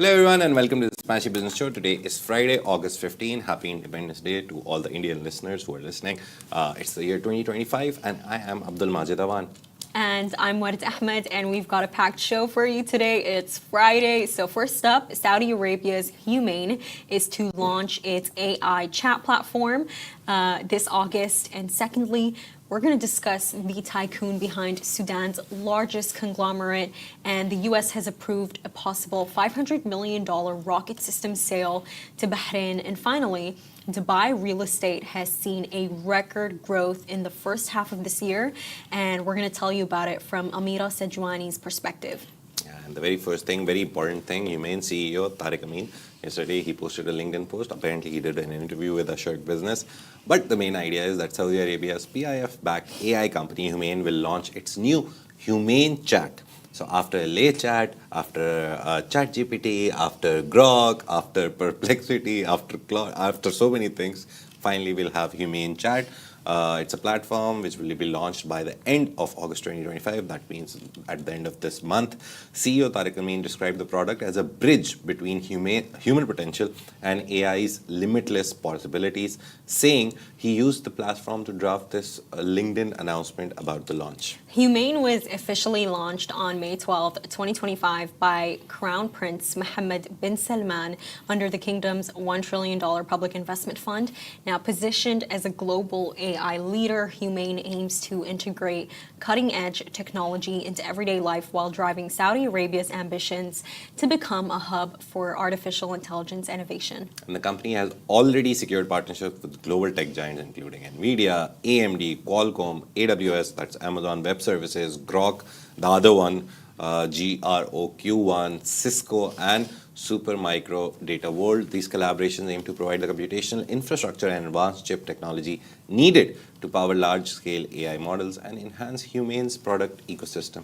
Hello everyone and welcome to the Smashi Business Show. Today is Friday, August 15. Happy Independence Day to all the Indian listeners who are listening. It's the year 2025 and I am Abdul Majid Awan. And I'm Warid Ahmed, and we've got a packed show for you today. It's Friday. So first up, Saudi Arabia's HUMAIN is to launch its AI chat platform this August. And secondly, we're going to discuss the tycoon behind Sudan's largest conglomerate, and the U.S. has approved a possible $500 million rocket system sale to Bahrain. And finally, Dubai real estate has seen a record growth in the first half of this year, and we're going to tell you about it from Amira Sajwani's perspective. And the very first thing, very important thing, HUMAIN CEO Tariq Amin, yesterday he posted a LinkedIn post. Apparently he did an interview with a shirt business. But the main idea is that Saudi Arabia's PIF-backed AI company HUMAIN will launch its new HUMAIN chat. So after LA chat, after ChatGPT, after Grok, after Perplexity, after Claude, after so many things, finally we'll have HUMAIN chat. It's a platform which will be launched by the end of August 2025. That means at the end of this month. CEO Tariq Amin described the product as a bridge between human potential and AI's limitless possibilities, saying he used the platform to draft this LinkedIn announcement about the launch. HUMAIN was officially launched on May 12, 2025 by Crown Prince Mohammed bin Salman under the kingdom's $1 trillion public investment fund. Now positioned as a global AI leader, HUMAIN aims to integrate cutting-edge technology into everyday life while driving Saudi Arabia's ambitions to become a hub for artificial intelligence innovation. And the company has already secured partnerships with global tech giants including NVIDIA, AMD, Qualcomm, AWS, that's Amazon Web Services, Grok, the other one, GROQ1, Cisco, and Supermicro Data World. These collaborations aim to provide the computational infrastructure and advanced chip technology needed to power large-scale AI models and enhance HUMAIN's product ecosystem.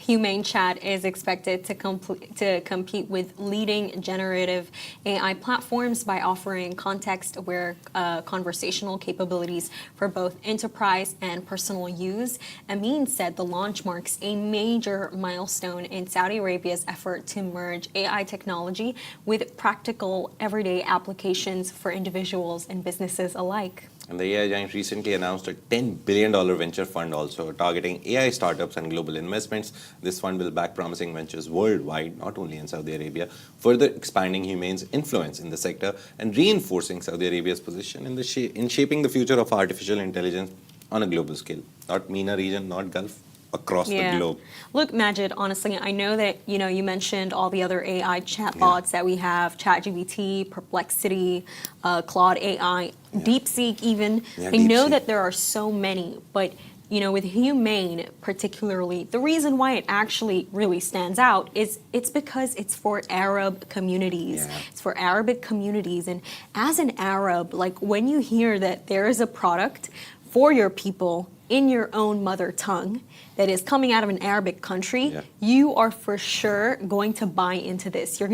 HUMAIN Chat is expected to compete with leading generative AI platforms by offering context-aware conversational capabilities for both enterprise and personal use. Amin said the launch marks a major milestone in Saudi Arabia's effort to merge AI technology with practical, everyday applications for individuals and businesses alike. And the AI giant recently announced a $10 billion venture fund also targeting AI startups and global investments. This fund will back promising ventures worldwide, not only in Saudi Arabia, further expanding HUMAIN's influence in the sector and reinforcing Saudi Arabia's position in shaping the future of artificial intelligence on a global scale. Not MENA region, not Gulf, across the globe. Look, Majid, honestly, I know that you mentioned all the other AI chatbots that we have, ChatGPT, Perplexity, Claude AI, DeepSeek even. I know that there are so many, but with HUMAIN particularly, the reason why it actually really stands out is it's because it's for Arab communities. It's for Arabic communities. And as an Arab, like when you hear that there is a product for your people in your own mother tongue that is coming out of an Arabic country, you are for sure going to buy into this. You're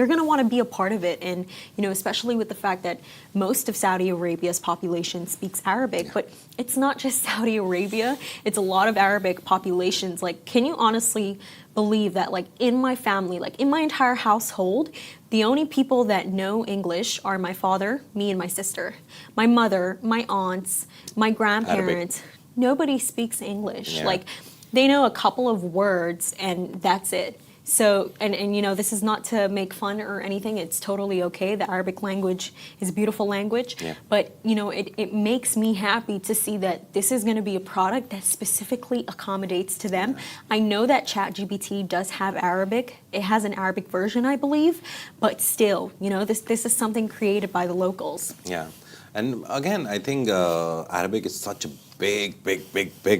gonna want to be a part of it, and especially with the fact that most of Saudi Arabia's population speaks Arabic. But it's not just Saudi Arabia; it's a lot of Arabic populations. Like, can you honestly believe that, like in my family, like in my entire household, the only people that know English are my father, me, and my sister, my mother, my aunts, my grandparents. Arabic. Nobody speaks English. Like, they know a couple of words and that's it. So, and this is not to make fun or anything. It's totally okay. The Arabic language is a beautiful language. But, it makes me happy to see that this is going to be a product that specifically accommodates to them. I know that ChatGPT does have Arabic. It has an Arabic version, I believe. But still, this is something created by the locals. Yeah. And again, I think Arabic is such a big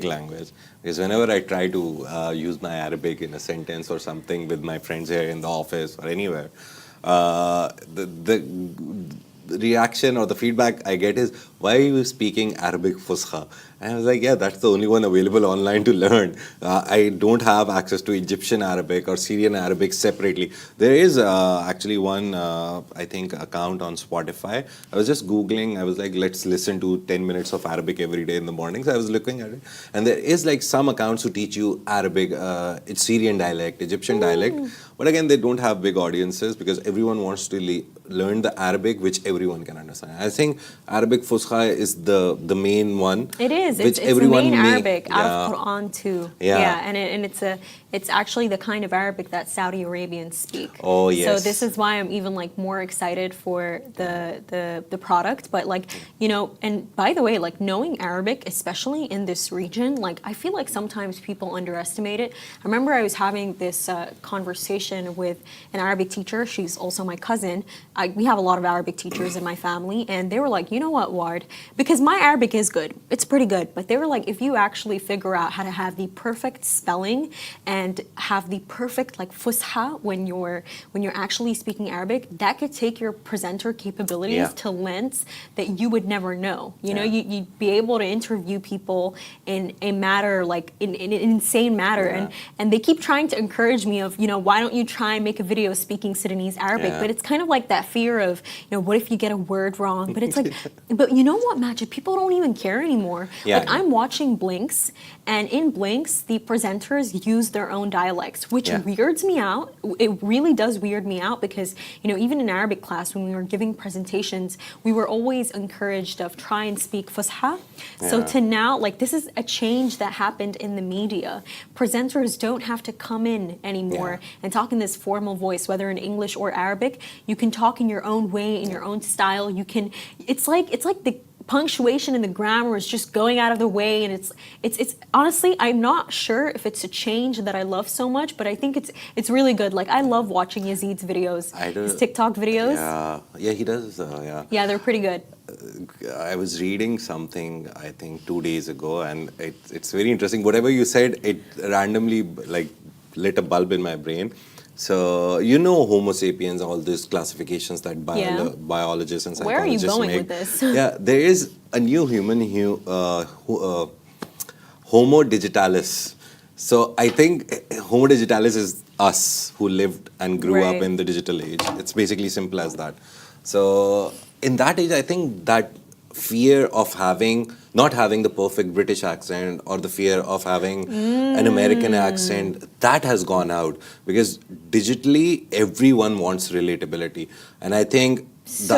language, because whenever I try to use my Arabic in a sentence or something with my friends here in the office or anywhere, the reaction or the feedback I get is, why are you speaking Arabic Fusha? And I was like, yeah, that's the only one available online to learn. I don't have access to Egyptian Arabic or Syrian Arabic separately. There is actually one, I think, account on Spotify. I was just Googling, I was like, let's listen to 10 minutes of Arabic every day in the morning. So I was looking at it. And there is like some accounts who teach you Arabic, it's Syrian dialect, Egyptian dialect. But again, they don't have big audiences because everyone wants to learn the Arabic, which everyone can understand. I think Arabic Fusha is the main one. It is. Which it's everyone the main Arabic out yeah. of Quran too. Yeah. And it's actually the kind of Arabic that Saudi Arabians speak. Oh yes. So this is why I'm even like more excited for the product. But like, you know, and by the way, like knowing Arabic, especially in this region, like I feel like sometimes people underestimate it. I remember I was having this conversation with an Arabic teacher. She's also my cousin. We have a lot of Arabic teachers in my family, and they were like, you know what, Ward? Because my Arabic is good. It's pretty good. But they were like, if you actually figure out how to have the perfect spelling and have the perfect like fusha when you're actually speaking Arabic, that could take your presenter capabilities to lengths that you would never know. You know, you'd be able to interview people in a matter like in an insane matter. And they keep trying to encourage me of, you know, why don't you try and make a video speaking Sudanese Arabic? But it's kind of like that fear of, you know, what if you get a word wrong? But it's like, but you know what, Majid? People don't even care anymore. Like I'm watching Blinks, and in Blinks, the presenters use their own dialects, which weirds me out. It really does weird me out because, you know, even in Arabic class, when we were giving presentations, we were always encouraged of try and speak Fusha. So to now, like this is a change that happened in the media. Presenters don't have to come in anymore and talk in this formal voice, whether in English or Arabic. You can talk in your own way, in your own style. You can, it's like the punctuation and the grammar is just going out of the way, and it's honestly, I'm not sure if it's a change that I love so much, but I think it's really good. Like I love watching Yazid's videos, his TikTok videos. Yeah, he does. Yeah, they're pretty good. I was reading something I think 2 days ago, and it's very interesting. Whatever you said, it randomly like lit a bulb in my brain. So you know Homo sapiens, all these classifications that biologists and psychologists make. Where are you going with this? Yeah, there is a new human, Homo digitalis. So I think Homo digitalis is us who lived and grew up in the digital age. It's basically simple as that. So in that age, I think that fear of not having the perfect British accent or the fear of having an American accent, that has gone out because digitally everyone wants relatability. And I think the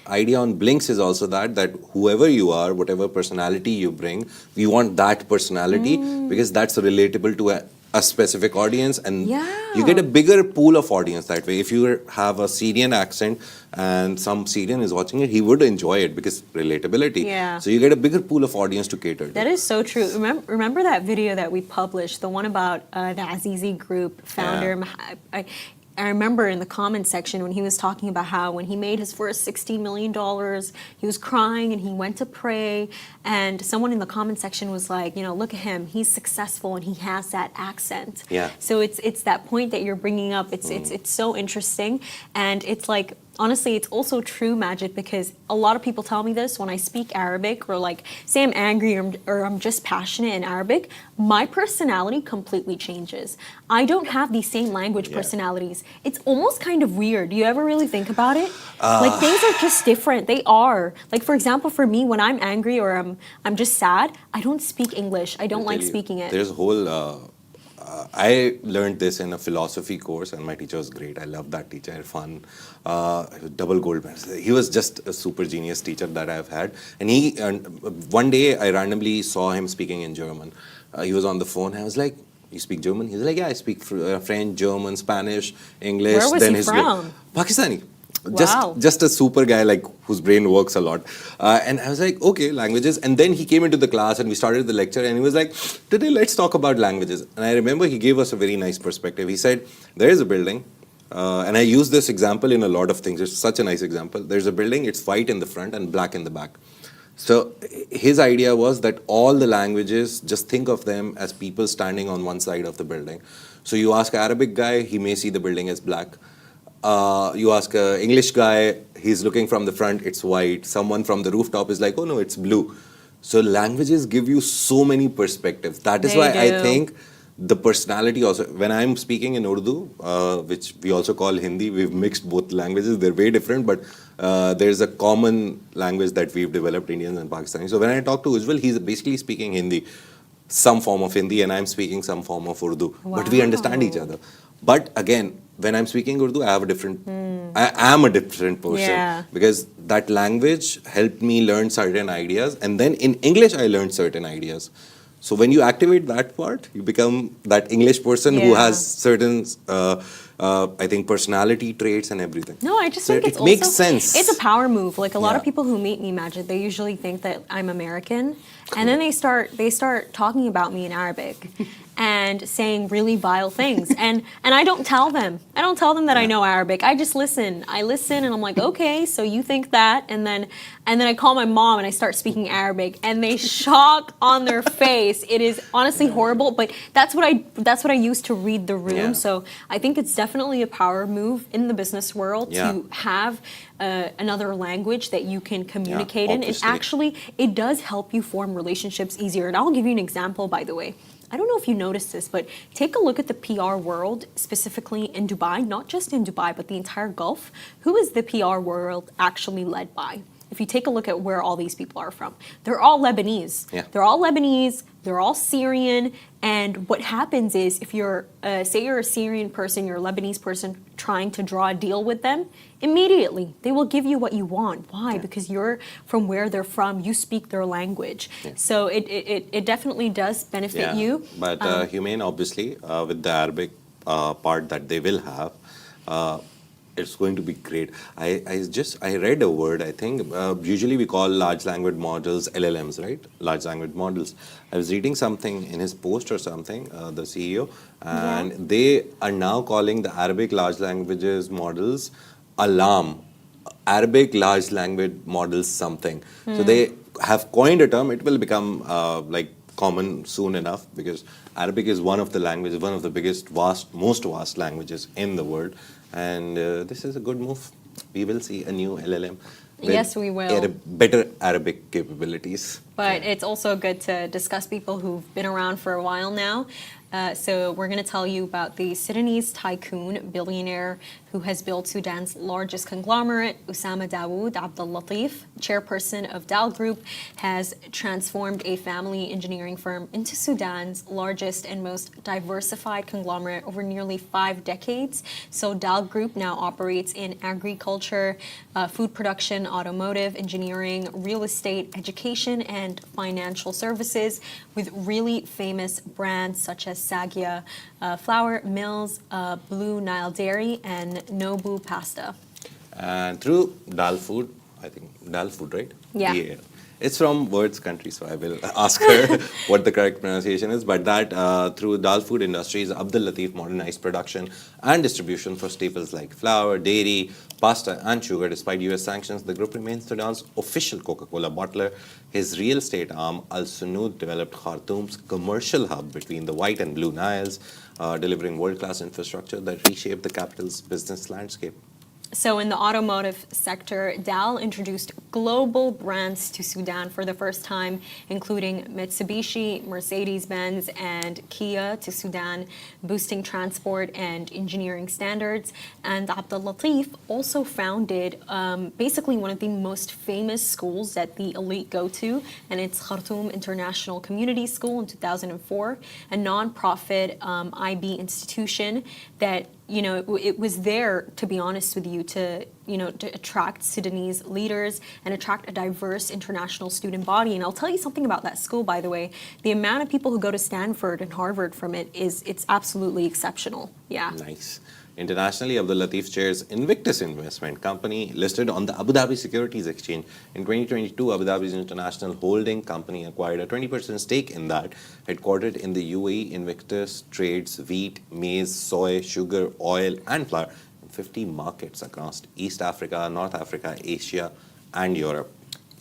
idea on Blinks is also that whoever you are, whatever personality you bring, we want that personality because that's relatable to a specific audience, and you get a bigger pool of audience that way. If you have a Syrian accent and some Syrian is watching it, he would enjoy it because relatability. So you get a bigger pool of audience to cater to. That is so true. Remember that video that we published, the one about the Azizi Group founder? I remember in the comment section when he was talking about how when he made his first $16 million, he was crying and he went to pray. And someone in the comment section was like, you know, look at him, he's successful and he has that accent. So it's that point that you're bringing up. It's so interesting. And it's like, honestly, it's also true, Majid, because a lot of people tell me this when I speak Arabic or like say I'm angry or I'm just passionate in Arabic, my personality completely changes. I don't have these same language personalities. It's almost kind of weird. Do you ever really think about it? Like things are just different. They are. Like for example, for me, when I'm angry or I'm just sad, I don't speak English. I don't like speaking it. There's a whole I learned this in a philosophy course, and my teacher was great. I loved that teacher, Irfan, double gold medal. He was just a super genius teacher that I've had. And one day I randomly saw him speaking in German. He was on the phone. I was like, "You speak German?" He's like, "Yeah, I speak French, German, Spanish, English." Where was he from? Pakistani. Wow. Just a super guy like whose brain works a lot. And I was like, okay, languages. And then he came into the class and we started the lecture and he was like, today let's talk about languages. And I remember he gave us a very nice perspective. He said, there is a building. And I use this example in a lot of things. It's such a nice example. There's a building, it's white in the front and black in the back. So his idea was that all the languages, just think of them as people standing on one side of the building. So you ask an Arabic guy, he may see the building as black. You ask an English guy, he's looking from the front, it's white. Someone from the rooftop is like, oh no, it's blue. So languages give you so many perspectives. That is why I think the personality also, when I'm speaking in Urdu, which we also call Hindi, we've mixed both languages. They're very different, but there's a common language that we've developed, Indians and Pakistanis. So when I talk to Ujjwal, he's basically speaking Hindi, some form of Hindi, and I'm speaking some form of Urdu. Wow. But we understand each other. But again, when I'm speaking Urdu, I have a different, I am a different person because that language helped me learn certain ideas. And then in English, I learned certain ideas. So when you activate that part, you become that English person who has certain, I think, personality traits and everything. No, I just so think it makes sense. It's a power move. Like a lot of people who meet me, Majid, they usually think that I'm American, and then they start talking about me in Arabic. And saying really vile things, and I don't tell them. I don't tell them that I know Arabic. I just listen. I listen, and I'm like, okay, so you think that, and then I call my mom and I start speaking Arabic, and they shock on their face. It is honestly horrible, but that's what I use to read the room. So I think it's definitely a power move in the business world to have another language that you can communicate in. It does help you form relationships easier. And I'll give you an example, by the way. I don't know if you noticed this, but take a look at the PR world, specifically in Dubai, not just in Dubai, but the entire Gulf. Who is the PR world actually led by? If you take a look at where all these people are from, they're all Lebanese. They're all Lebanese, they're all Syrian, and what happens is if you're, say you're a Syrian person, you're a Lebanese person trying to draw a deal with them, immediately they will give you what you want. Why? Because you're from where they're from, you speak their language. So it definitely does benefit you. But HUMAIN, obviously, with the Arabic part that they will have, it's going to be great. I read a word, I think, usually we call large language models LLMs, right? Large language models. I was reading something in his post or something, the CEO, and they are now calling the Arabic large languages models alarm, Arabic large language models something. So they have coined a term. It will become like common soon enough because Arabic is one of the languages, one of the biggest, most vast languages in the world. And this is a good move. We will see a new LLM. Yes, we will. Better Arabic capabilities. But it's also good to discuss people who've been around for a while now. So we're going to tell you about the Sudanese tycoon billionaire who has built Sudan's largest conglomerate, Osama Daoud Abdellatif, chairperson of Daoud Group, has transformed a family engineering firm into Sudan's largest and most diversified conglomerate over nearly 5 decades. So Daoud Group now operates in agriculture, food production, automotive, engineering, real estate, education, and financial services with really famous brands such as Sagia Flour Mills, Blue Nile Dairy, and Nobu Pasta. And through Dal Food, I think Dal Food, right? Yeah. It's from Word's country, so I will ask her what the correct pronunciation is. But that through Dal Food Industries, Abdellatif modernized production and distribution for staples like flour, dairy, pasta, and sugar. Despite US sanctions, the group remains Sudan's official Coca-Cola bottler. His real estate arm, Al Sunood, developed Khartoum's commercial hub between the White and Blue Niles, delivering world-class infrastructure that reshaped the capital's business landscape. So in the automotive sector, DAL introduced global brands to Sudan for the first time, including Mitsubishi, Mercedes-Benz, and Kia to Sudan, boosting transport and engineering standards. And Abdellatif also founded basically one of the most famous schools that the elite go to, and it's Khartoum International Community School in 2004, a non-profit IB institution that it was there, to be honest with you, to attract Sudanese leaders and attract a diverse international student body. And I'll tell you something about that school, by the way. The amount of people who go to Stanford and Harvard from it's absolutely exceptional. Yeah. Nice. Internationally, Abdellatif chairs Invictus Investment Company, listed on the Abu Dhabi Securities Exchange. In 2022, Abu Dhabi's international holding company acquired a 20% stake in that. Headquartered in the UAE, Invictus trades wheat, maize, soy, sugar, oil, and flour in 50 markets across East Africa, North Africa, Asia, and Europe.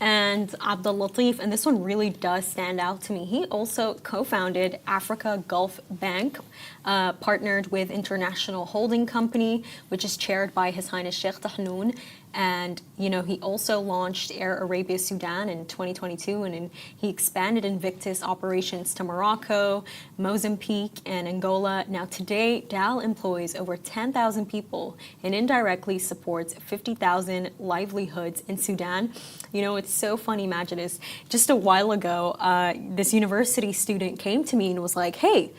And Abdellatif, and this one really does stand out to me, he also co-founded Africa Gulf Bank, partnered with International Holding Company, which is chaired by His Highness Sheikh Tahnoon, And, he also launched Air Arabia Sudan in 2022, and he expanded Invictus operations to Morocco, Mozambique, and Angola. Now, today, Dal employs over 10,000 people and indirectly supports 50,000 livelihoods in Sudan. It's so funny, imagine this. Just a while ago, this university student came to me and was like, hey,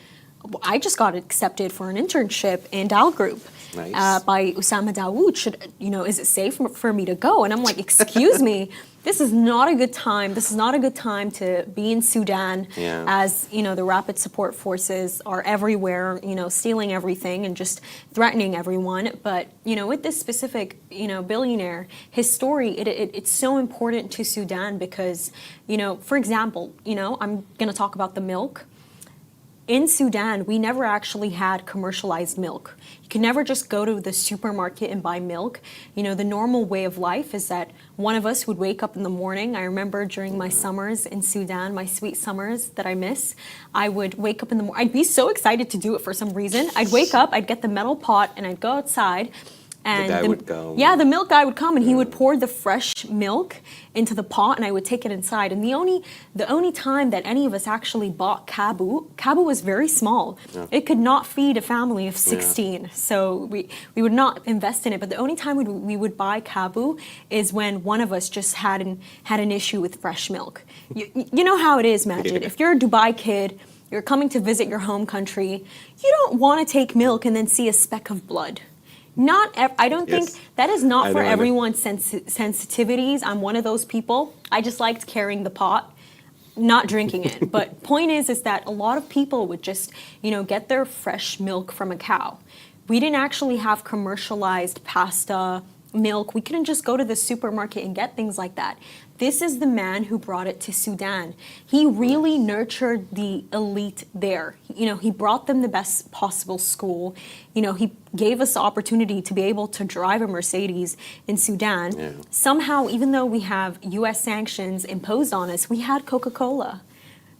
I just got accepted for an internship in Dal Group. Nice. By Osama Daoud. Is it safe for me to go? And I'm like, excuse me, this is not a good time. This is not a good time to be in Sudan as, the rapid support forces are everywhere, stealing everything and just threatening everyone. But, with this specific, billionaire, his story, it's so important to Sudan because, for example, I'm going to talk about the milk. In Sudan, we never actually had commercialized milk. You can never just go to the supermarket and buy milk. The normal way of life is that one of us would wake up in the morning. I remember during my summers in Sudan, my sweet summers that I miss, I would wake up in the morning. I'd be so excited to do it for some reason. I'd wake up, I'd get the metal pot, and I'd go outside. And the guy would come. Yeah, the milk guy would come and he would pour the fresh milk into the pot and I would take it inside. And the only time that any of us actually bought kabu was very small. Yeah. It could not feed a family of 16. Yeah. So we would not invest in it. But the only time we would buy kabu is when one of us just had an issue with fresh milk. You know how it is, Majid. If you're a Dubai kid, you're coming to visit your home country, you don't want to take milk and then see a speck of blood. I don't think that is not for everyone's sensitivities. I'm one of those people. I just liked carrying the pot, not drinking it. But point is that a lot of people would just, get their fresh milk from a cow. We didn't actually have commercialized pasta, milk. We couldn't just go to the supermarket and get things like that. This is the man who brought it to Sudan. He really nurtured the elite there. He brought them the best possible school. He gave us the opportunity to be able to drive a Mercedes in Sudan. Yeah. Somehow, even though we have U.S. sanctions imposed on us, we had Coca-Cola,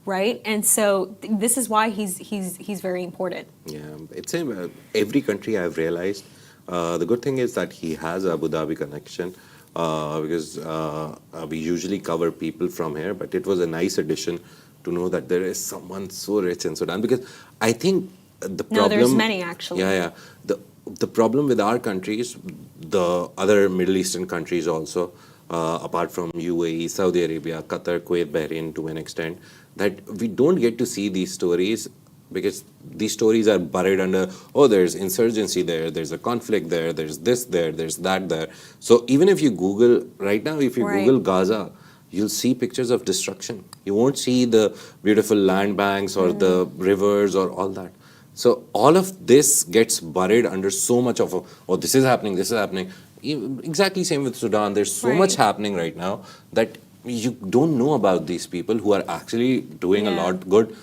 right? And so this is why he's very important. Yeah, it's every country I've realized. The good thing is that he has a Abu Dhabi connection. Because we usually cover people from here, but it was a nice addition to know that there is someone so rich in Sudan. Because I think the problem... No, there's many actually. Yeah. The problem with our countries, the other Middle Eastern countries also, apart from UAE, Saudi Arabia, Qatar, Kuwait, Bahrain to an extent, that we don't get to see these stories because these stories are buried under, there's insurgency there, there's a conflict there, there's this there, there's that there. So even if you Google, right now, if you Google Gaza, you'll see pictures of destruction. You won't see the beautiful land banks or the rivers or all that. So all of this gets buried under so much of, this is happening, this is happening. Exactly same with Sudan. There's so much happening right now that you don't know about these people who are actually doing a lot good.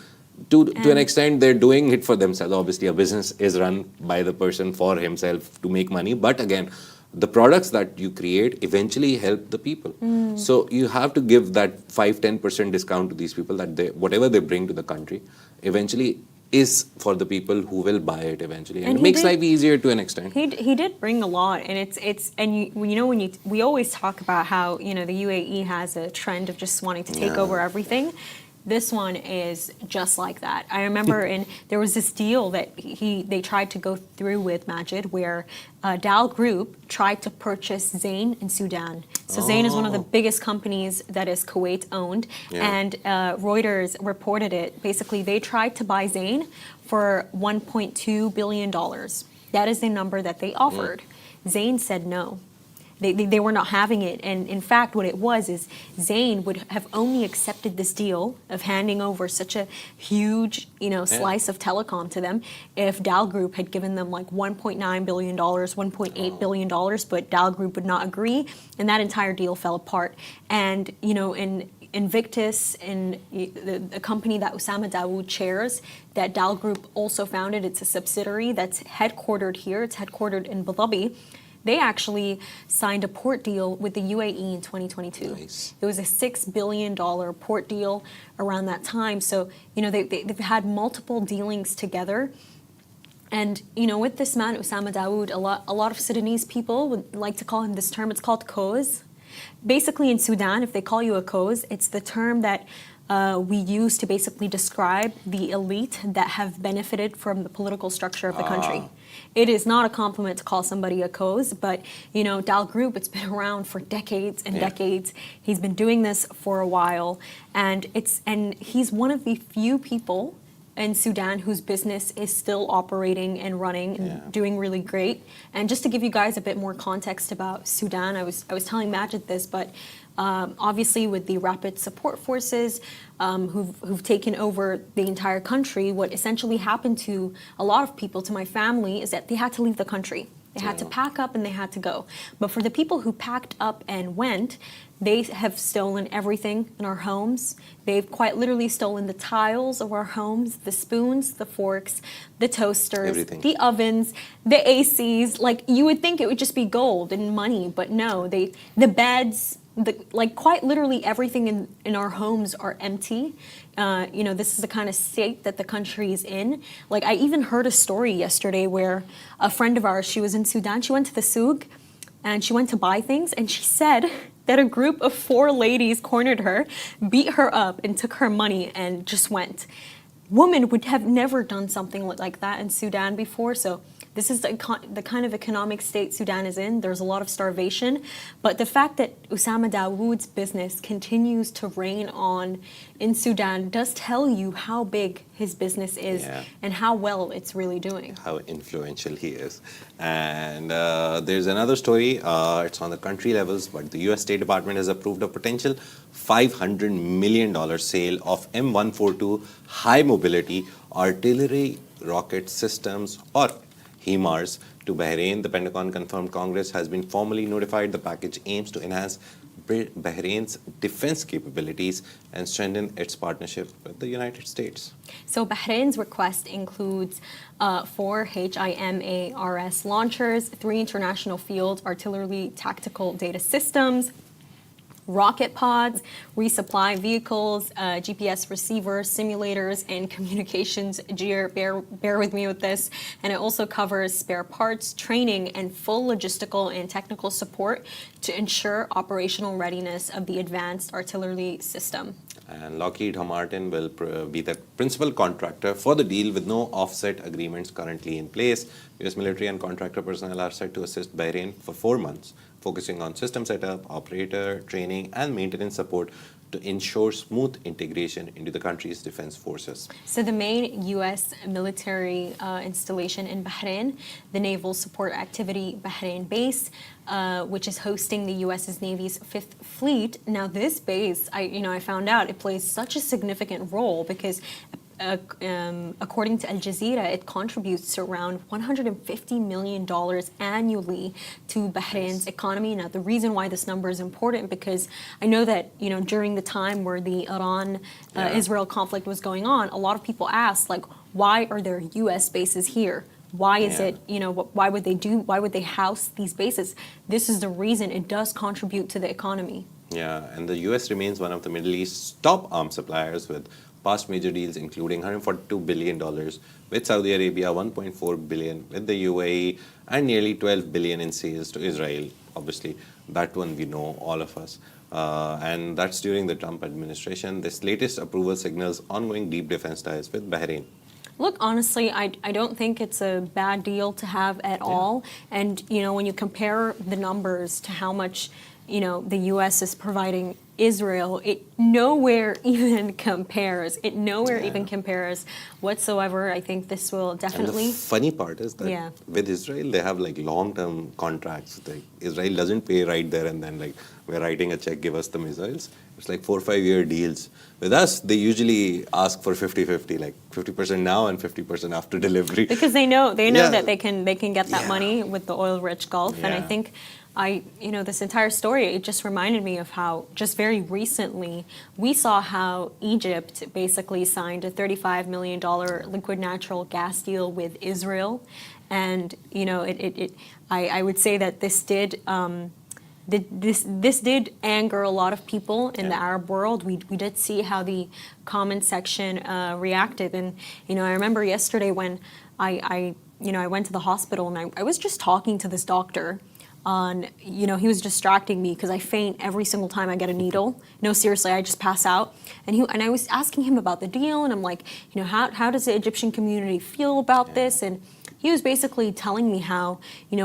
To an extent, they're doing it for themselves. Obviously, a business is run by the person for himself to make money. But again, the products that you create eventually help the people. So you have to give that 5-10% discount to these people that whatever they bring to the country eventually is for the people who will buy it eventually. And it makes life easier to an extent. He did bring a lot. And we always talk about how, the UAE has a trend of just wanting to take over everything. This one is just like that. I remember there was this deal that they tried to go through with Majid where Dal Group tried to purchase Zain in Sudan. So Zain is one of the biggest companies that is Kuwait owned. Yeah. And Reuters reported it. Basically, they tried to buy Zain for $1.2 billion. That is the number that they offered. Zain said no. They were not having it. And in fact, what it was is Zain would have only accepted this deal of handing over such a huge, slice of telecom to them if Dal Group had given them like $1.9 billion, $1.8 billion, but Dal Group would not agree. And that entire deal fell apart. And, in Invictus, and the company that Osama Daoud chairs, that Dal Group also founded, it's a subsidiary that's headquartered here. It's headquartered in Abu Dhabi. They actually signed a port deal with the UAE in 2022. Nice. It was a $6 billion port deal around that time. So, they've had multiple dealings together. And, with this man, Osama Daoud, a lot of Sudanese people would like to call him this term. It's called cause. Basically, in Sudan, if they call you a cause, it's the term that we use to basically describe the elite that have benefited from the political structure of the country. It is not a compliment to call somebody a cause, but, Dal Group, it's been around for decades and decades. He's been doing this for a while, and he's one of the few people in Sudan whose business is still operating and running and doing really great. And just to give you guys a bit more context about Sudan, I was telling Majid this, but obviously with the rapid support forces who've taken over the entire country, what essentially happened to a lot of people, to my family, is that they had to leave the country. They had to pack up and they had to go. But for the people who packed up and went, they have stolen everything in our homes. They've quite literally stolen the tiles of our homes, the spoons, the forks, the toasters, everything. The ovens, the ACs. Like, you would think it would just be gold and money, but no, the beds, quite literally everything in our homes are empty. This is the kind of state that the country is in. Like, I even heard a story yesterday where a friend of ours, she was in Sudan, she went to the souk and she went to buy things, and she said that a group of 4 ladies cornered her, beat her up, and took her money and just went. Women would have never done something like that in Sudan before, so this is the kind of economic state Sudan is in. There's a lot of starvation. But the fact that Osama Dawood's business continues to reign on in Sudan does tell you how big his business is and how well it's really doing. How influential he is. And there's another story. It's on the country levels, but the US State Department has approved a potential $500 million sale of M142 high mobility artillery rocket systems, or HIMARS, to Bahrain. The Pentagon confirmed Congress has been formally notified. The package aims to enhance Bahrain's defense capabilities and strengthen its partnership with the United States. So Bahrain's request includes 4 HIMARS launchers, 3 international field artillery tactical data systems, rocket pods, resupply vehicles, GPS receivers, simulators, and communications gear. Bear with me with this. And it also covers spare parts, training, and full logistical and technical support to ensure operational readiness of the advanced artillery system. And Lockheed Martin will be the principal contractor for the deal, with no offset agreements currently in place. US military and contractor personnel are set to assist Bahrain for 4 months, focusing on system setup, operator training, and maintenance support to ensure smooth integration into the country's defense forces. So the main U.S. military installation in Bahrain, the Naval Support Activity Bahrain Base, which is hosting the U.S.'s Navy's 5th Fleet. Now, this base, I found out it plays such a significant role because according to Al Jazeera, it contributes to around $150 million annually to Bahrain's economy. Now, the reason why this number is important, because I know that, during the time where the Iran-Israel conflict was going on, a lot of people asked, like, why are there U.S. bases here? Why is it, why would they house these bases? This is the reason. It does contribute to the economy. Yeah, and the U.S. remains one of the Middle East's top arms suppliers, with past major deals including $142 billion with Saudi Arabia, $1.4 billion with the UAE, and nearly $12 billion in sales to Israel. Obviously, that one we know, all of us. And that's during the Trump administration. This latest approval signals ongoing deep defense ties with Bahrain. Look, honestly, I don't think it's a bad deal to have at all. And, when you compare the numbers to how much, the U.S. is providing Israel, it nowhere even compares. Even compares whatsoever. I think this will definitely... And the funny part is that with Israel, they have like long-term contracts. Israel doesn't pay right there and then, like, we're writing a check, give us the missiles. It's like 4 or 5 year deals. With us, they usually ask for 50-50, like 50% now and 50% after delivery. Because they know that they can get that money with the oil-rich Gulf. And I think this entire story, it just reminded me of how just very recently we saw how Egypt basically signed a $35 million liquid natural gas deal with Israel. And, I would say that this did This did anger a lot of people in the Arab world. We did see how the comment section reacted. And, I remember yesterday when I went to the hospital and I was just talking to this doctor on, he was distracting me because I faint every single time I get a needle. No, seriously, I just pass out. And I was asking him about the deal, and I'm like, how does the Egyptian community feel about this? And he was basically telling me how,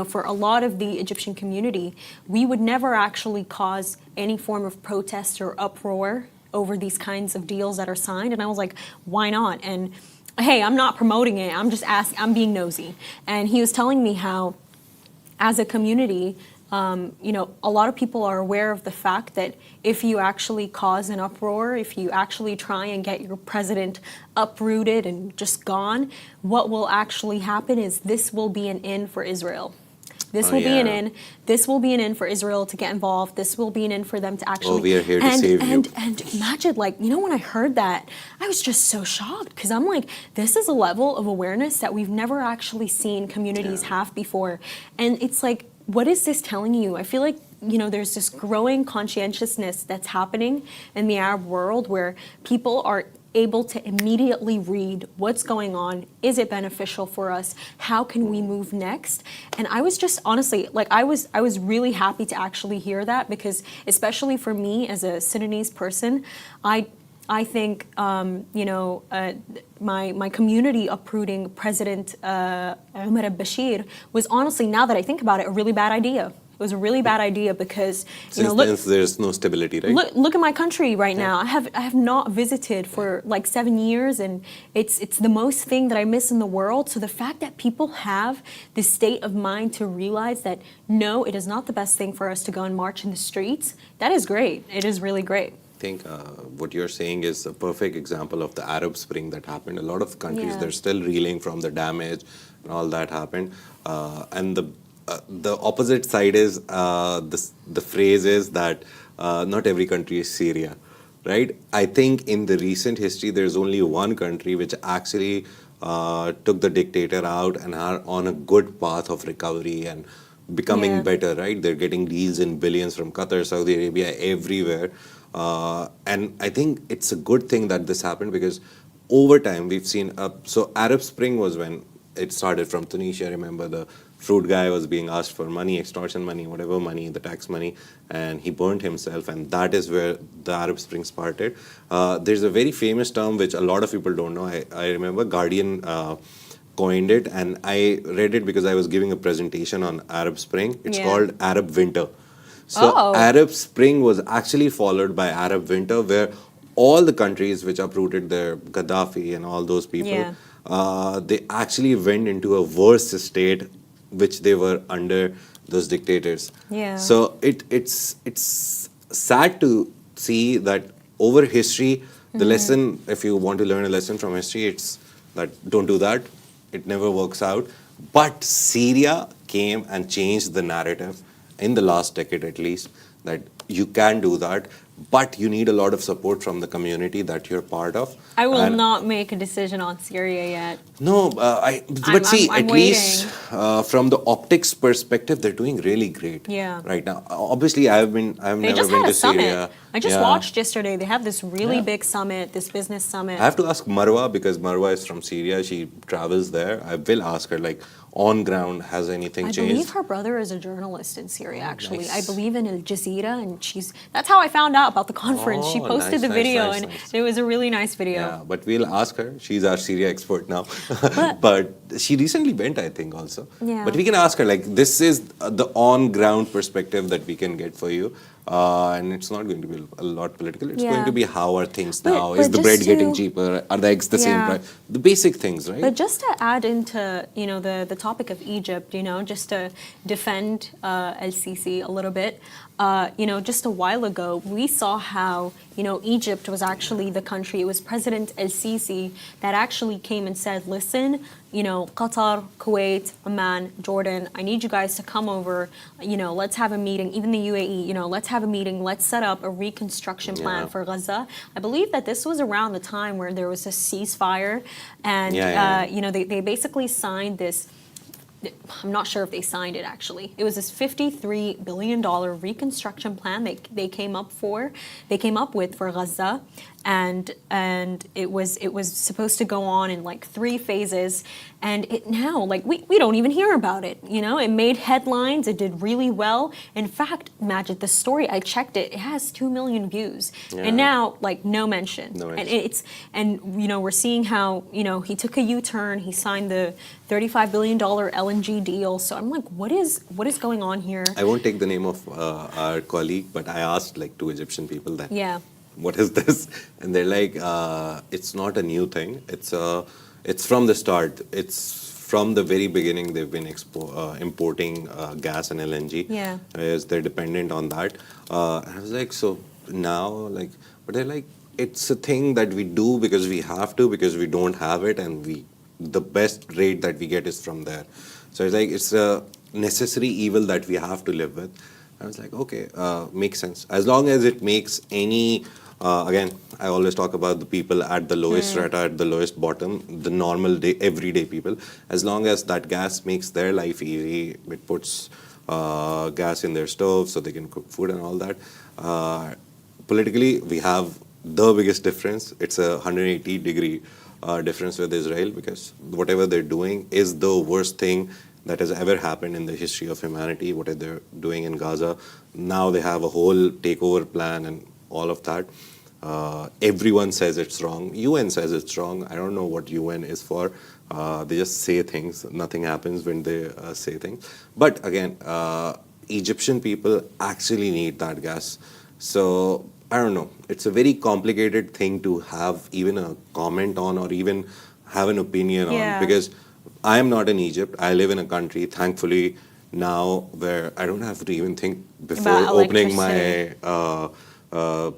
for a lot of the Egyptian community, we would never actually cause any form of protest or uproar over these kinds of deals that are signed. And I was like, why not? And hey, I'm not promoting it. I'm just I'm being nosy. And he was telling me how, as a community, a lot of people are aware of the fact that if you actually cause an uproar, if you actually try and get your president uprooted and just gone, what will actually happen is this will be an in for Israel. This will be an in. This will be an in for Israel to get involved. This will be an in for them to actually. Oh, we are here to save you. And imagine, when I heard that, I was just so shocked because I'm like, this is a level of awareness that we've never actually seen communities have before. And it's like, what is this telling you? I feel like, there's this growing conscientiousness that's happening in the Arab world where people are able to immediately read what's going on. Is it beneficial for us? How can we move next? And I was just honestly, I was really happy to actually hear that because especially for me as a Sudanese person, I think, my community uprooting President Umar al-Bashir was honestly, now that I think about it, a really bad idea. It was a really bad idea because since there's no stability, right? Look at my country right now. I have not visited for 7 years, and it's the most thing that I miss in the world. So the fact that people have this state of mind to realize that no, it is not the best thing for us to go and march in the streets, that is great. It is really great. I think what you're saying is a perfect example of the Arab Spring that happened. A lot of countries, they're still reeling from the damage and all that happened. And the opposite side is the phrase is that not every country is Syria, right? I think in the recent history, there's only one country which actually took the dictator out and are on a good path of recovery and becoming better, right? They're getting deals in billions from Qatar, Saudi Arabia, everywhere. And I think it's a good thing that this happened because over time we've seen, so Arab Spring was when it started from Tunisia. Remember the fruit guy was being asked for money, extortion money, whatever money, the tax money, and he burned himself, and that is where the Arab Spring started. There's a very famous term which a lot of people don't know. I remember Guardian coined it, and I read it because I was giving a presentation on Arab Spring. It's called Arab Winter. So Arab Spring was actually followed by Arab Winter, where all the countries which uprooted their Gaddafi and all those people, they actually went into a worse state which they were under those dictators. So it's sad to see that over history, the lesson, if you want to learn a lesson from history, it's that don't do that. It never works out. But Syria came and changed the narrative in the last decade at least, that you can do that, but you need a lot of support from the community that you're part of. I will not make a decision on Syria yet. No, at least from the optics perspective, they're doing really great right now. Obviously, I've never been to Syria. I just watched yesterday. They have this really big summit, this business summit. I have to ask Marwa because Marwa is from Syria. She travels there. I will ask her, on ground, has anything changed? I believe her brother is a journalist in Syria, actually. Nice. I believe in Al Jazeera, and that's how I found out about the conference. She posted the video, and it was a really nice video. Yeah, but we'll ask her. She's our Syria expert now. But she recently went, I think, also. Yeah. But we can ask her, this is the on-ground perspective that we can get for you. And it's not going to be a lot political. It's going to be how are things now? Is the bread getting cheaper? Are the eggs the same price? The basic things, right? But just to add into the topic of Egypt, just to defend El-Sisi a little bit, just a while ago we saw how Egypt was actually the country. It was President El-Sisi that actually came and said, "Listen, Qatar, Kuwait, Oman, Jordan, I need you guys to come over. Let's have a meeting. Even the UAE, let's have a meeting. Let's set up a reconstruction plan for Gaza." I believe that this was around the time where there was a ceasefire, and they basically signed this I'm not sure if they signed it actually. It was this $53 billion reconstruction plan they came up with for Gaza, and it was supposed to go on in like 3 phases, and it now like we don't even hear about it. You know, it made headlines. It did really well. In fact, Majid, the story I checked it has 2 million views, and now like no mention. No and mention. you know, we're seeing how, you know, he took a U-turn. He signed the $35 billion LNG deal. So I'm like, what is going on here? I won't take the name of our colleague, but I asked like 2 Egyptian people that, Yeah. what is this? And they're like, it's not a new thing. It's from the start. It's from the very beginning. They've been importing gas and LNG. Yeah. As they're dependent on that. And I was like, so now, like, but they're like, it's a thing that we do because we have to, because we don't have it, and the best rate that we get is from there. So it's like, it's a necessary evil that we have to live with. I was like, okay, makes sense. As long as it makes any, again, I always talk about the people at the lowest strata, at the lowest bottom, the normal day, everyday people. As long as that gas makes their life easy, it puts gas in their stove so they can cook food and all that. Politically, we have the biggest difference. It's a 180-degree difference with Israel, because whatever they're doing is the worst thing that has ever happened in the history of humanity, what they're doing in Gaza. Now they have a whole takeover plan and all of that. Everyone says it's wrong. UN says it's wrong. I don't know what UN is for. They just say things. Nothing happens when they say things. But again, Egyptian people actually need that gas. So I don't know. It's a very complicated thing to have even a comment on, or even have an opinion on, because I am not in Egypt. I live in a country, thankfully, now where I don't have to even think before opening my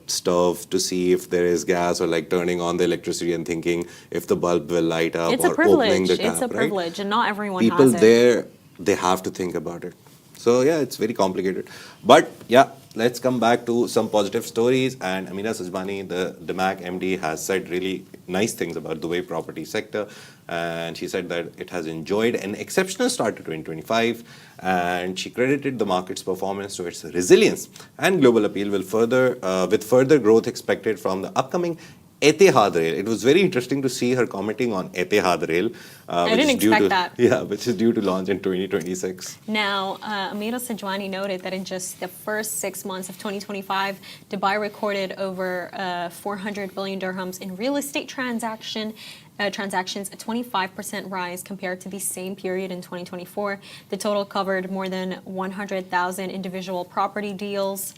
stove to see if there is gas, or like turning on the electricity and thinking if the bulb will light up, It's or a privilege. opening the tap. It's a privilege, and not everyone People has it. there, they have to think about it. So yeah, it's very complicated. But yeah, let's come back to some positive stories. And Amira Sajwani, the DAMAC MD, has said really nice things about the Dubai property sector. And she said that it has enjoyed an exceptional start to 2025. And she credited the market's performance to its resilience and global appeal with further growth expected from the upcoming Etihad Rail. It was very interesting to see her commenting on Etihad Rail. I didn't expect that. Yeah, which is due to launch in 2026. Now, Amira Sajwani noted that in just the first 6 months of 2025, Dubai recorded over 400 billion dirhams in real estate transactions, a 25% rise compared to the same period in 2024. The total covered more than 100,000 individual property deals.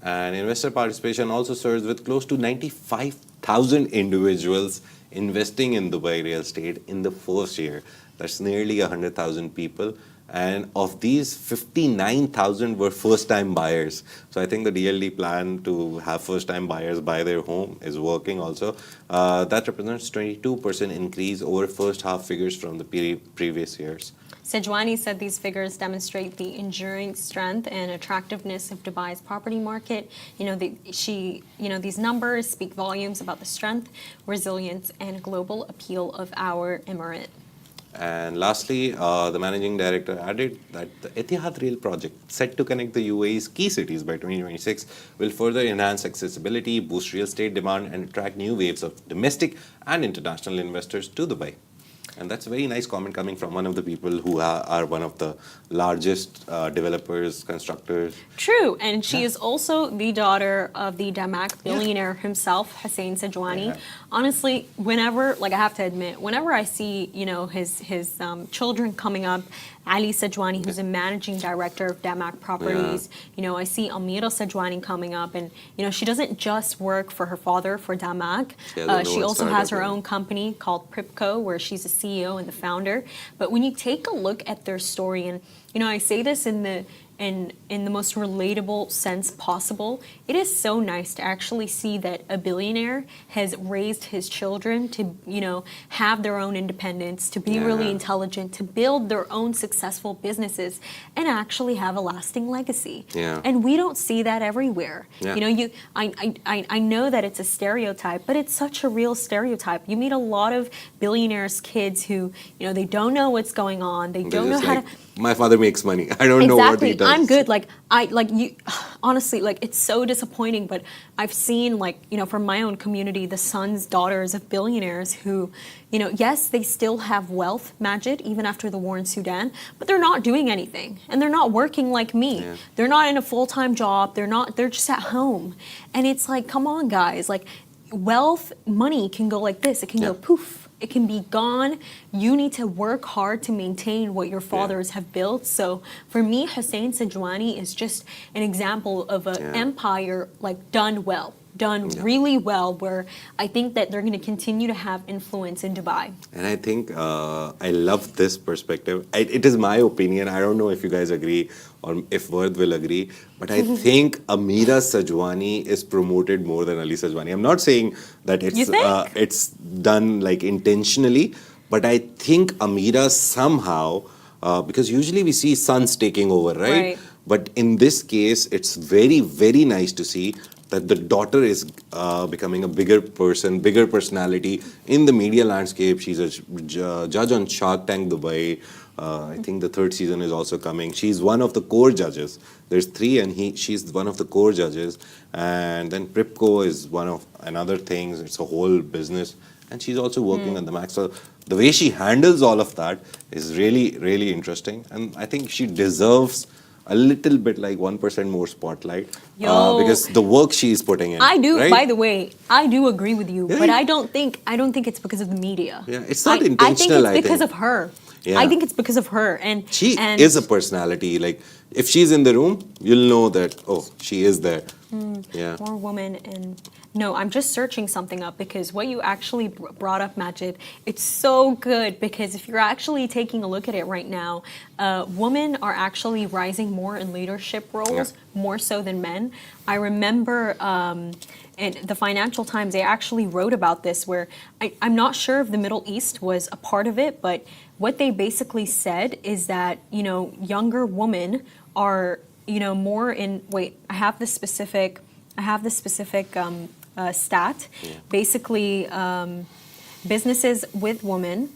And investor participation also surged, with close to 95,000 individuals investing in Dubai real estate in the first year. That's nearly 100,000 people. And of these, 59,000 were first-time buyers. So I think the DLD plan to have first-time buyers buy their home is working also. That represents 22% increase over first half figures from the previous years. Sajwani said these figures demonstrate the enduring strength and attractiveness of Dubai's property market. These numbers speak volumes about the strength, resilience, and global appeal of our emirate. And lastly, the managing director added that the Etihad Rail project, set to connect the UAE's key cities by 2026, will further enhance accessibility, boost real estate demand, and attract new waves of domestic and international investors to Dubai. And that's a very nice comment coming from one of the people who are one of the largest developers, constructors. True, and she is also the daughter of the DAMAC billionaire himself, Hussein Sajwani. Yeah. Honestly, whenever, like I have to admit, whenever I see, his children coming up, Ali Sajwani, who's a managing director of DAMAC Properties, I see Amira Sajwani coming up, and she doesn't just work for her father for DAMAC. She also has her own company called Pripco, where she's a CEO and the founder. But when you take a look at their story, and I say this in in the most relatable sense possible. It is so nice to actually see that a billionaire has raised his children to, have their own independence, to be really intelligent, to build their own successful businesses, and actually have a lasting legacy. Yeah. And we don't see that everywhere. Yeah. I know that it's a stereotype, but it's such a real stereotype. You meet a lot of billionaires' kids who, they don't know what's going on. They don't know how to. My father makes money. I don't know what he does. I'm good. Honestly, it's so disappointing, but I've seen from my own community, the sons, daughters of billionaires who, yes, they still have wealth, Majid, even after the war in Sudan, but they're not doing anything and they're not working like me. Yeah. They're not in a full-time job. They're just at home. And it's like, come on, guys, wealth, money can go like this. It can go poof. It can be gone. You need to work hard to maintain what your fathers have built. So for me, Hussein Sajwani is just an example of an empire done well, really well, where I think that they're going to continue to have influence in Dubai. And I think I love this perspective. It is my opinion. I don't know if you guys agree or if Vard will agree, but I think Amira Sajwani is promoted more than Ali Sajwani. I'm not saying that it's done intentionally, but I think Amira somehow, because usually we see sons taking over, right? But in this case, it's very, very nice to see that the daughter is becoming a bigger person, bigger personality in the media landscape. She's a judge on Shark Tank Dubai. I think the third season is also coming. She's one of the core judges. There's 3 and she's one of the core judges. And then Pripco is one of another things. It's a whole business. And she's also working on the DAMAC. So the way she handles all of that is really, really interesting. And I think she deserves a little bit 1% more spotlight because the work she's putting in. I do, right? by the way, I do agree with you, but I don't think it's because of the media. Yeah, it's not intentional. I think it's because of her. Yeah. I think it's because of her, and she is a personality. If she's in the room, you'll know that she is there. Yeah. More woman and. No, I'm just searching something up because what you actually brought up, Majid, it's so good because if you're actually taking a look at it right now, women are actually rising more in leadership roles, more so than men. I remember in the Financial Times, they actually wrote about this where I'm not sure if the Middle East was a part of it, but what they basically said is that, younger women are, more in, I have the specific stat. Yeah. Basically, businesses with women,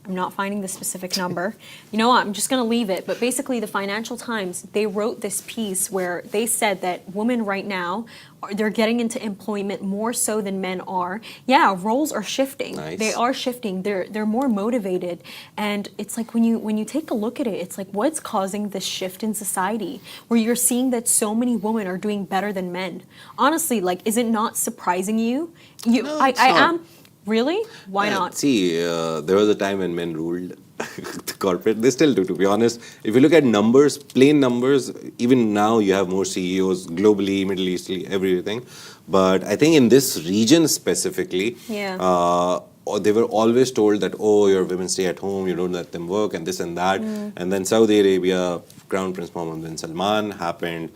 I'm not finding the specific number. You know what, I'm just going to leave it. But basically, the Financial Times, they wrote this piece where they said that women right now, they're getting into employment more so than men are. Yeah, roles are shifting. Nice. They are shifting. They're more motivated. And it's like when you take a look at it, it's like what's causing this shift in society where you're seeing that so many women are doing better than men. Honestly, is it not surprising you? No, I am. Really? Why not? See, there was a time when men ruled the corporate. They still do, to be honest. If you look at numbers, plain numbers, even now you have more CEOs globally, Middle East, everything. But I think in this region specifically, they were always told that, your women stay at home, you don't let them work, and this and that. And then Saudi Arabia, Crown Prince Mohammed bin Salman happened.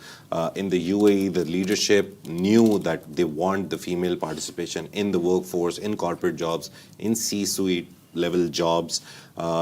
In the UAE, the leadership knew that they want the female participation in the workforce, in corporate jobs, in C-suite level jobs.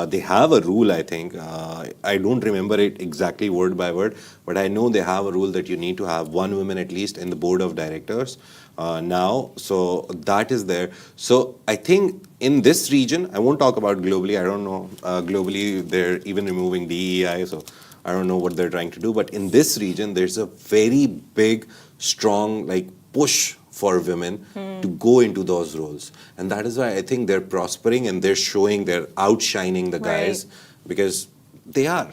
They have a rule, I think. I don't remember it exactly word by word, but I know they have a rule that you need to have 1 woman at least in the board of directors now. So that is there. So I think in this region, I won't talk about globally. I don't know. Globally, they're even removing DEI. So I don't know what they're trying to do. But in this region, there's a very big, strong push for women to go into those roles. And that is why I think they're prospering and they're outshining the guys because they are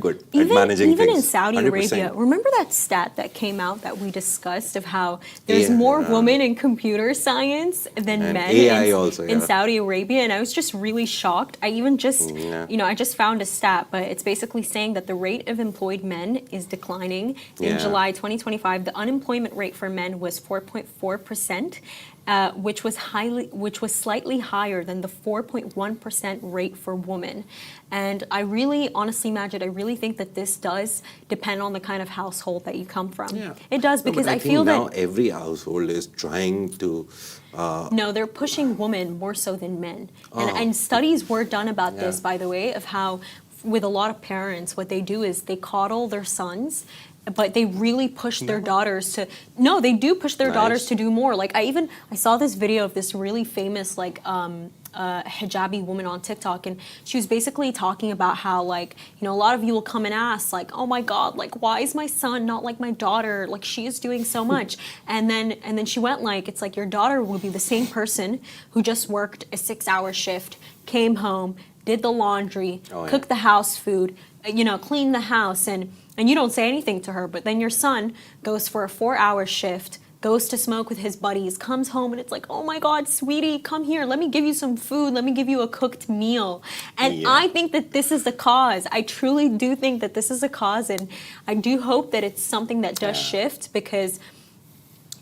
good at managing things. Even in Saudi 100%. Arabia, remember that stat that came out that we discussed of how there's more women in computer science than men AI also, in Saudi Arabia, and I was just really shocked. I even just, I just found a stat, but it's basically saying that the rate of employed men is declining. In July 2025, the unemployment rate for men was 4.4%. Which was slightly higher than the 4.1% rate for women. And I really, honestly, Majid, I really think that this does depend on the kind of household that you come from. Yeah. It does, No, because but I think feel now that every household is trying to. no, they're pushing women more so than men. Oh. And studies were done about this, Yeah. by the way, of how with a lot of parents, what they do is they coddle their sons, but they really push their daughters to, no, they do push their daughters Nice. to do more. Like I saw this video of this really famous like hijabi woman on TikTok, and she was basically talking about how, like, you know, a lot of you will come and ask like, oh my God, like why is my son not like my daughter? Like she is doing so much. And then she went like, it's like your daughter will be the same person who just worked a 6-hour shift, came home, did the laundry, Oh, yeah. cooked the house food, you know, cleaned the house, and you don't say anything to her. But then your son goes for a 4-hour shift, goes to smoke with his buddies, comes home, and it's like, oh my God, sweetie, come here. Let me give you some food. Let me give you a cooked meal. And Yeah. I think that this is the cause. I truly do think that this is the cause. And I do hope that it's something that does shift, because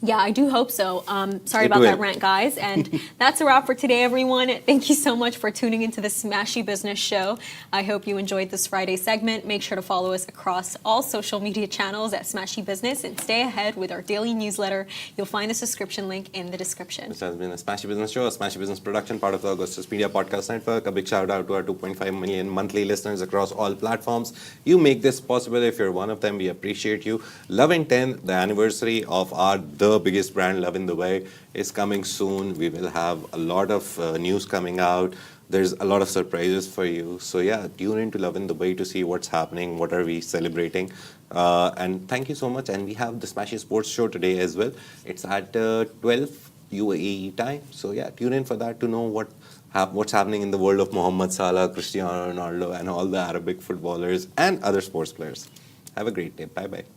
yeah, I do hope so. Sorry It about that will. rant, guys. And that's a wrap for today, everyone. Thank you so much for tuning into the Smashy Business Show. I hope you enjoyed this Friday segment. Make sure to follow us across all social media channels at Smashy Business and stay ahead with our daily newsletter. You'll find the subscription link in the description. This has been a Smashi Business Show, a Smashi Business production, part of the Augustus Media Podcast Network. A big shout out to our 2.5 million monthly listeners across all platforms. You make this possible. If you're one of them, we appreciate you. Love in 10, the anniversary of the biggest brand, Love in Dubai, is coming soon. We will have a lot of news coming out. There's a lot of surprises for you. So yeah, tune into Love in Dubai to see what's happening, what are we celebrating. And thank you so much. And we have the Smashy Sports Show today as well. It's at 12 UAE time. So yeah, tune in for that to know what's happening in the world of Mohamed Salah, Cristiano Ronaldo, and all the Arabic footballers and other sports players. Have a great day. Bye-bye.